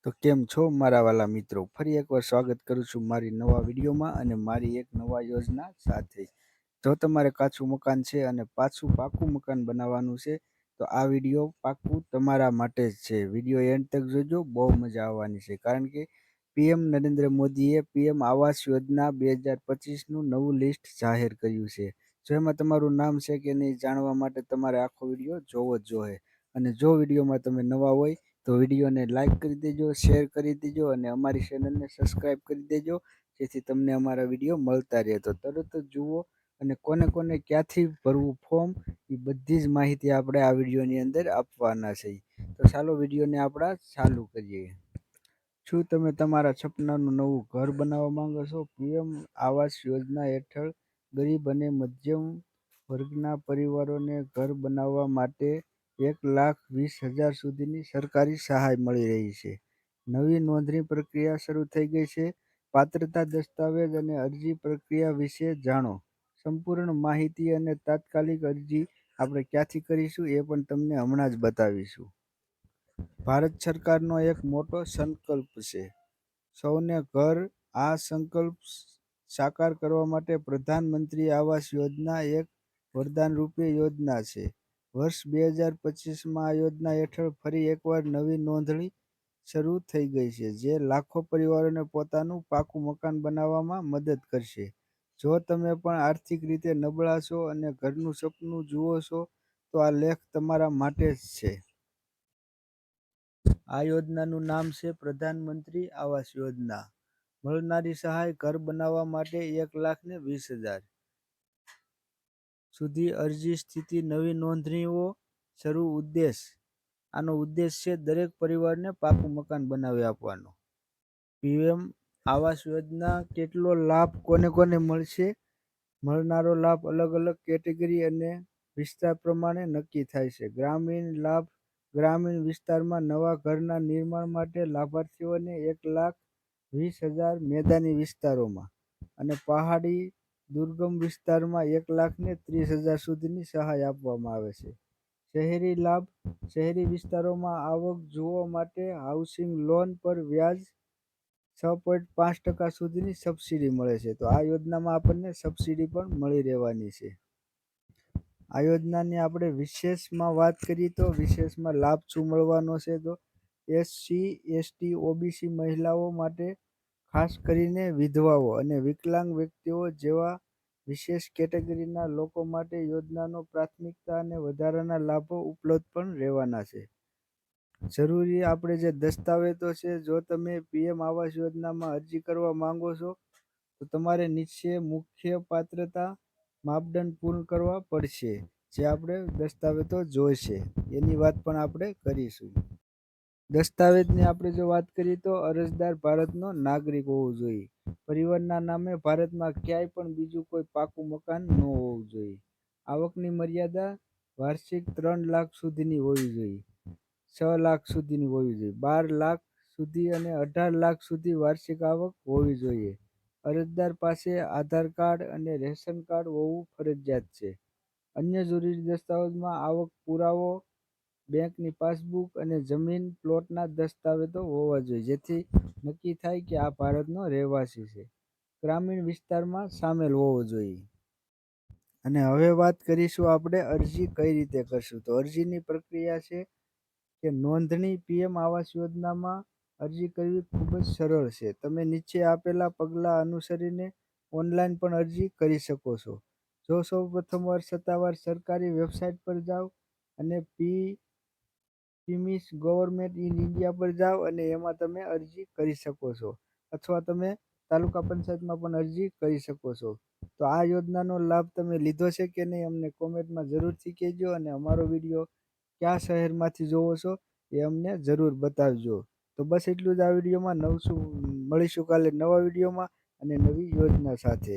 તો કેમ છો મારા વાલા મિત્રો? ફરી એકવાર સ્વાગત કરું છું મારી નવા વિડીયોમાં અને મારી એક નવા યોજના સાથે. જો તમારે કાચું મકાન છે અને પાકું મકાન બનાવવાનું છે તો આ વિડીયો પાક્કું તમારા માટે જ છે. વિડીયો એન્ડ તક જોજો, બહુ મજા આવવાની છે. કારણ કે પીએમ નરેન્દ્ર મોદીએ પીએમ આવાસ યોજના 2025નું નવું લિસ્ટ જાહેર કર્યું છે. જો એમાં તમારું નામ છે કે નહીં જાણવા માટે તમારે આખો વિડીયો જોવો જ જોઈએ. અને જો વિડીયોમાં તમે નવા હોય તો વિડીયોને લાઇક કરી દેજો, શેર કરી દેજો અને અમારી ચેનલને સબસ્ક્રાઈબ કરી દેજો, જેથી તમને અમારા વિડીયો મળતા રહે. તો તરત જ જુઓ અને કોને કોને ક્યાંથી ભરવું ફોર્મ, એ બધી જ માહિતી આપણે આ વિડીયોની અંદર આપવાના છે. તો ચાલો વિડીયોને આપણે ચાલુ કરીએ. શું તમે તમારા સપનાનું નવું ઘર બનાવવા માંગો છો? પીએમ આવાસ યોજના હેઠળ ગરીબ અને મધ્યમ વર્ગના પરિવારોને ઘર બનાવવા માટે 1,20,000 સુધીની સરકારી સહાય મળી રહી છે. નવી નોંધણી પ્રક્રિયા શરૂ થઈ ગઈ છે. પાત્રતા દસ્તાવેજ અને અરજી પ્રક્રિયા વિશે જાણો. સંપૂર્ણ માહિતી અને તાત્કાલિક અરજી આપણે ક્યાંથી કરીશું એ પણ તમને હમણાં જ બતાવીશું. ભારત સરકારનો એક મોટો સંકલ્પ છે, સૌને ઘર. આ સંકલ્પ સાકાર કરવા માટે પ્રધાનમંત્રી આવાસ યોજના એક વરદાન રૂપી યોજના છે. વર્ષ 2025માં આ યોજના હેઠળ ફરી એકવાર નવી નોંધણી શરૂ થઈ ગઈ છે, જે લાખો પરિવારોને પોતાનું પાકું મકાન બનાવવામાં મદદ કરશે. જો તમે પણ આર્થિક રીતે નબળા છો અને ઘરનું સપનું જુઓ છો, તો આ લેખ તમારા માટે જ છે. આ યોજનાનું નામ છે પ્રધાનમંત્રી આવાસ યોજના. મળનારી સહાય ઘર બનાવવા માટે 1,20,000 સુધી. અરજી સ્થિતિ નવી નોંધણીઓ શરૂ. આનો ઉદ્દેશ છે દરેક પરિવારને પાકું મકાન બનાવી આપવાનો. પીએમ આવાસ યોજના કેટલો લાભ કોને કોને મળશે? મળનારો લાભ અલગ અલગ કેટેગરી અને વિસ્તાર પ્રમાણે નક્કી થાય છે. ગ્રામીણ લાભ. ગ્રામીણ વિસ્તારમાં નવા ઘરના નિર્માણ માટે લાભાર્થીઓને 1,20,000 મેદાની વિસ્તારોમાં અને પહાડી દુર્ગમ વિસ્તારમાં 1,30,000 સુધીની સહાય આપવામાં આવે છે. શહેરી લાભ. શહેરી વિસ્તારોમાં આવક જોવા માટે હાઉસિંગ લોન પર વ્યાજ 6.5% સુધીની સબસિડી મળે છે. તો આ યોજનામાં આપણને સબસિડી પણ મળી રહેવાની છે. આ યોજનાની આપણે વિશેષમાં વાત કરીએ તો વિશેષમાં લાભ શું મળવાનો છે? તો એસસી, એસટી, ઓબીસી મહિલાઓ માટે, ખાસ કરીને વિધવાઓ અને વિકલાંગ વ્યક્તિઓ જેવા વિશેષ કેટેગરીના લોકો માટે યોજનાનો પ્રાથમિકતા અને વધારાના લાભો ઉપલબ્ધ પણ રહેવાના છે. જરૂરી આપણે જે દસ્તાવેજો છે, જો તમે પીએમ આવાસ યોજનામાં અરજી કરવા માંગો છો તો તમારે નીચે મુખ્ય પાત્રતા માપદંડ પૂર્ણ કરવા પડશે. જે આપણે દસ્તાવેજો જોઈશે એની વાત પણ આપણે કરીશું. દસ્તાવેજની આપણે જો વાત કરીએ તો અરજદાર ભારતનો નાગરિક હોવો જોઈએ. પરિવારના નામે ભારતમાં ક્યાંય પણ બીજું કોઈ પાકું મકાન ન હોવું જોઈએ. આવકની મર્યાદા વાર્ષિક 3 લાખ સુધીની હોવી જોઈએ, 6 લાખ સુધીની હોવી જોઈએ, 12 લાખ સુધી અને 18 લાખ સુધી વાર્ષિક આવક હોવી જોઈએ. અરજદાર પાસે આધાર કાર્ડ અને રેશન કાર્ડ હોવું ફરજિયાત છે. અન્ય જરૂરી દસ્તાવેજમાં આવક પુરાવો, બેંકની પાસબુક અને જમીન પ્લોટના દસ્તાવેજો હોવા જોઈએ, જેથી નક્કી થાય કે આ ભારતનો રહેવાસી છે. ગ્રામીણ વિસ્તારમાં સામેલ હોવો જોઈએ. અને હવે વાત કરીશું આપણે અરજી કઈ રીતે કરશું. તો અરજીની પ્રક્રિયા છે કે નોંધણી. પીએમ આવાસ યોજનામાં અરજી કરવી ખૂબ જ સરળ છે. તમે નીચે આપેલા પગલાં અનુસરીને ઓનલાઈન પણ અરજી કરી શકો છો. જો સૌ પ્રથમવાર સત્તાવાર સરકારી વેબસાઇટ પર જાઓ અને પીએમએસ ગવર્મેન્ટ ઇન ઇન્ડિયા પર જાઓ અને એમાં તમે અરજી કરી શકો છો, અથવા તમે તાલુકા પંચાયતમાં પણ અરજી કરી શકો છો. તો આ યોજનાનો લાભ તમે લીધો છે કે નહીં અમને કોમેન્ટમાં જરૂરથી કહેજો, અને અમારો વિડીયો કયા શહેરમાંથી જોવો છો એ અમને જરૂર બતાવજો. તો બસ એટલું જ આ વિડીયોમાં. મળીશું કાલે નવા વિડીયોમાં અને નવી યોજના સાથે.